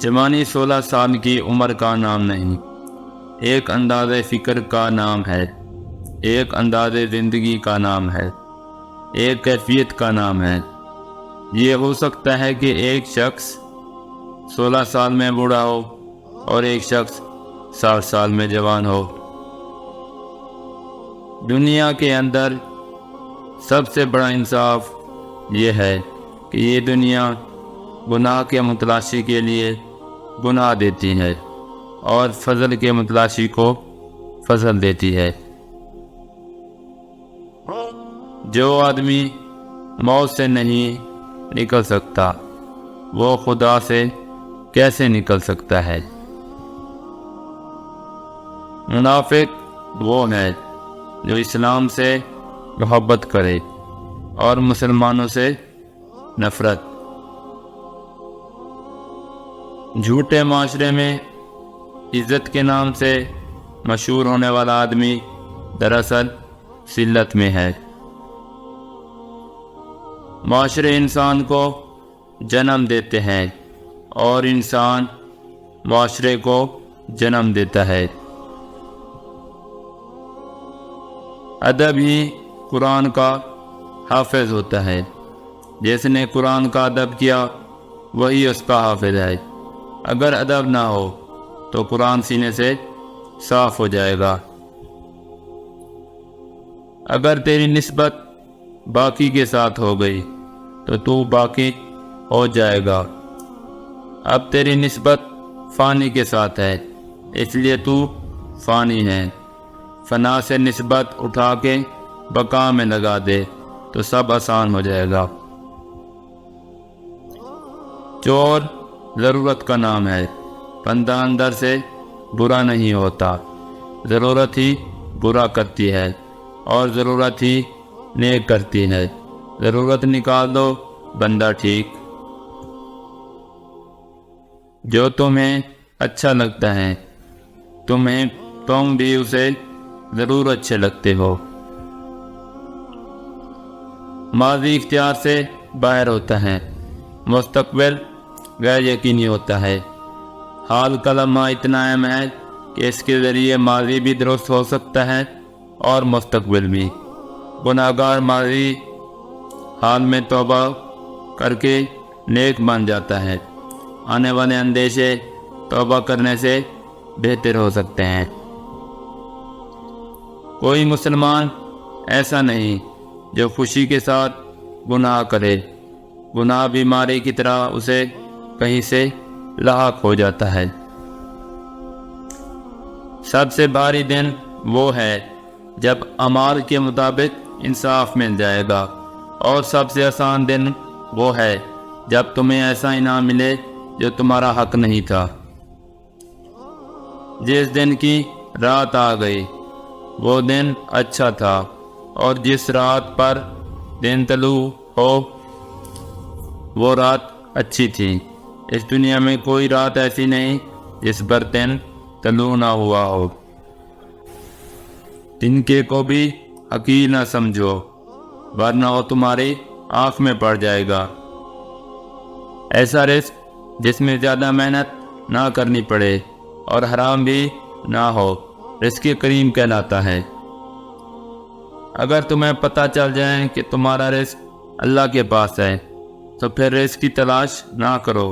جوانی 16 سال کی عمر کا نام نہیں، ایک انداز فکر کا نام ہے، ایک انداز زندگی کا نام ہے، ایک کیفیت کا نام ہے۔ یہ ہو سکتا ہے کہ ایک شخص 16 سال میں بوڑھا ہو اور ایک شخص 60 سال میں جوان ہو۔ دنیا کے اندر سب سے بڑا انصاف یہ ہے کہ یہ دنیا گناہ کے متلاشی کے لیے گناہ دیتی ہے اور فضل کے متلاشی کو فضل دیتی ہے۔ جو آدمی موت سے نہیں نکل سکتا وہ خدا سے کیسے نکل سکتا ہے؟ منافق وہ ہے جو اسلام سے محبت کرے اور مسلمانوں سے نفرت۔ جھوٹے معاشرے میں عزت کے نام سے مشہور ہونے والا آدمی دراصل ذلت میں ہے۔ معاشرے انسان کو جنم دیتے ہیں اور انسان معاشرے کو جنم دیتا ہے۔ ادب ہی قرآن کا حافظ ہوتا ہے۔ جس نے قرآن کا ادب کیا وہی اس کا حافظ ہے۔ اگر ادب نہ ہو تو قرآن سینے سے صاف ہو جائے گا۔ اگر تیری نسبت باقی کے ساتھ ہو گئی تو باقی ہو جائے گا۔ اب تیری نسبت فانی کے ساتھ ہے اس لیے تو فانی ہے۔ فنا سے نسبت اٹھا کے بقا میں لگا دے تو سب آسان ہو جائے گا۔ چور ضرورت کا نام ہے۔ بندہ اندر سے برا نہیں ہوتا، ضرورت ہی برا کرتی ہے اور ضرورت ہی نیک کرتی ہے۔ ضرورت نکال دو بندہ ٹھیک۔ جو تمہیں اچھا لگتا ہے تم بھی اسے ضرور اچھے لگتے ہو۔ ماضی اختیار سے باہر ہوتا ہے، مستقبل غیر یقینی ہوتا ہے۔ حال کا لمحہ اتنا اہم ہے کہ اس کے ذریعے ماضی بھی درست ہو سکتا ہے اور مستقبل بھی۔ گناہگار ماضی حال میں توبہ کر کے نیک بن جاتا ہے۔ آنے والے اندیشے توبہ کرنے سے بہتر ہو سکتے ہیں۔ کوئی مسلمان ایسا نہیں جو خوشی کے ساتھ گناہ کرے۔ گناہ بیماری کی طرح اسے کہیں سے لاحق ہو جاتا ہے۔ سب سے بھاری دن وہ ہے جب اعمال کے مطابق انصاف مل جائے گا، اور سب سے آسان دن وہ ہے جب تمہیں ایسا انعام ملے جو تمہارا حق نہیں تھا۔ جس دن کی رات آ گئی وہ دن اچھا تھا، اور جس رات پر دن طلوع ہو وہ رات اچھی تھی۔ اس دنیا میں کوئی رات ایسی نہیں جس پر دن طلوع نہ ہوا ہو۔ تنکے کو بھی حقیر نہ سمجھو ورنہ وہ تمہاری آنکھ میں پڑ جائے گا۔ ایسا رزق جس میں زیادہ محنت نہ کرنی پڑے اور حرام بھی نہ ہو رزق کریم کہلاتا ہے۔ اگر تمہیں پتہ چل جائے کہ تمہارا رزق اللہ کے پاس ہے تو پھر رزق کی تلاش نہ کرو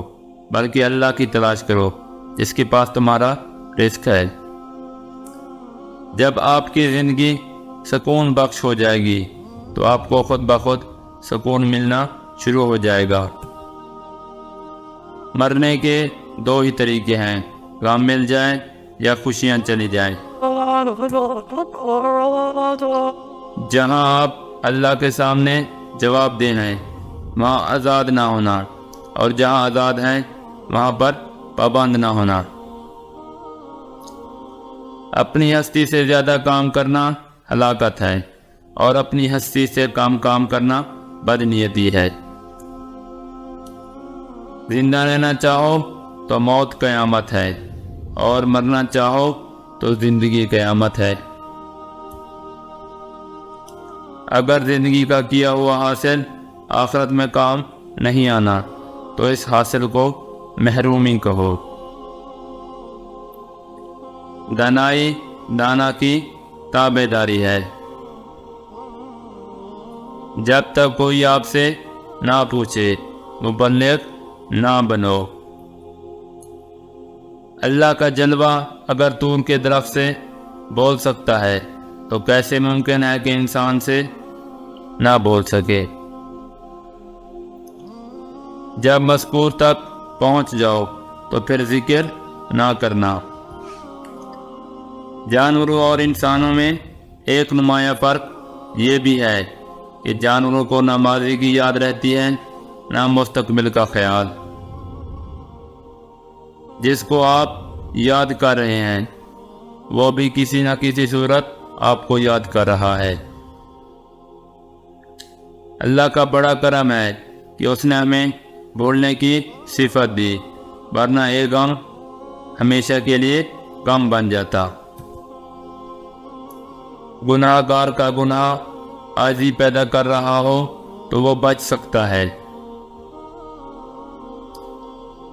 بلکہ اللہ کی تلاش کرو جس کے پاس تمہارا رزق ہے۔ جب آپ کی زندگی سکون بخش ہو جائے گی تو آپ کو خود بخود سکون ملنا شروع ہو جائے گا۔ مرنے کے دو ہی طریقے ہیں، غم مل جائے یا خوشیاں چلی جائیں۔ جہاں آپ اللہ کے سامنے جواب دینا ہے وہاں آزاد نہ ہونا، اور جہاں آزاد ہیں وہاں پر پابند نہ ہونا۔ اپنی ہستی سے زیادہ کام کرنا ہلاکت ہے، اور اپنی ہستی سے کام کرنا بدنیتی ہے۔ زندہ رہنا چاہو تو موت قیامت ہے، اور مرنا چاہو تو زندگی قیامت ہے۔ اگر زندگی کا کیا ہوا حاصل آخرت میں کام نہیں آنا تو اس حاصل کو محرومی کہو۔ دانائی دانا کی تابع داری ہے۔ جب تک کوئی آپ سے نہ پوچھے مبلغ نہ بنو۔ اللہ کا جلوہ اگر تور کے درخت سے بول سکتا ہے تو کیسے ممکن ہے کہ انسان سے نہ بول سکے؟ جب مذکور تک پہنچ جاؤ تو پھر ذکر نہ کرنا۔ جانوروں اور انسانوں میں ایک نمایاں فرق یہ بھی ہے کہ جانوروں کو نہ ماضی کی یاد رہتی ہے نہ مستقبل کا خیال۔ جس کو آپ یاد کر رہے ہیں وہ بھی کسی نہ کسی صورت آپ کو یاد کر رہا ہے۔ اللہ کا بڑا کرم ہے کہ اس نے ہمیں بھولنے کی صفت دی، ورنہ ایک غم ہمیشہ کے لیے غم بن جاتا۔ گناہ گار کا گناہ عاجزی پیدا کر رہا ہو تو وہ بچ سکتا ہے۔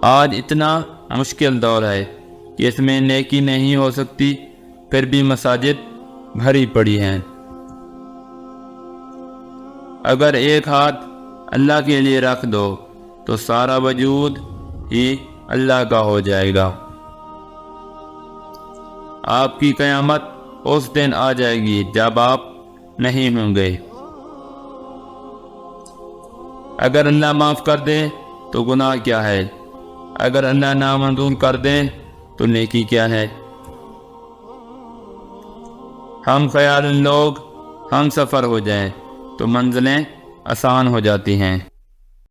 آج اتنا مشکل دور ہے کہ اس میں نیکی نہیں ہو سکتی، پھر بھی مساجد بھری پڑی ہیں۔ اگر ایک ہاتھ اللہ کے لیے رکھ دو تو سارا وجود ہی اللہ کا ہو جائے گا۔ آپ کی قیامت اس دن آ جائے گی جب آپ نہیں ہوں گے۔ اگر اللہ معاف کر دے تو گناہ کیا ہے؟ اگر اللہ نامنظور کر دے تو نیکی کیا ہے؟ ہم خیال لوگ ہم سفر ہو جائیں تو منزلیں آسان ہو جاتی ہیں۔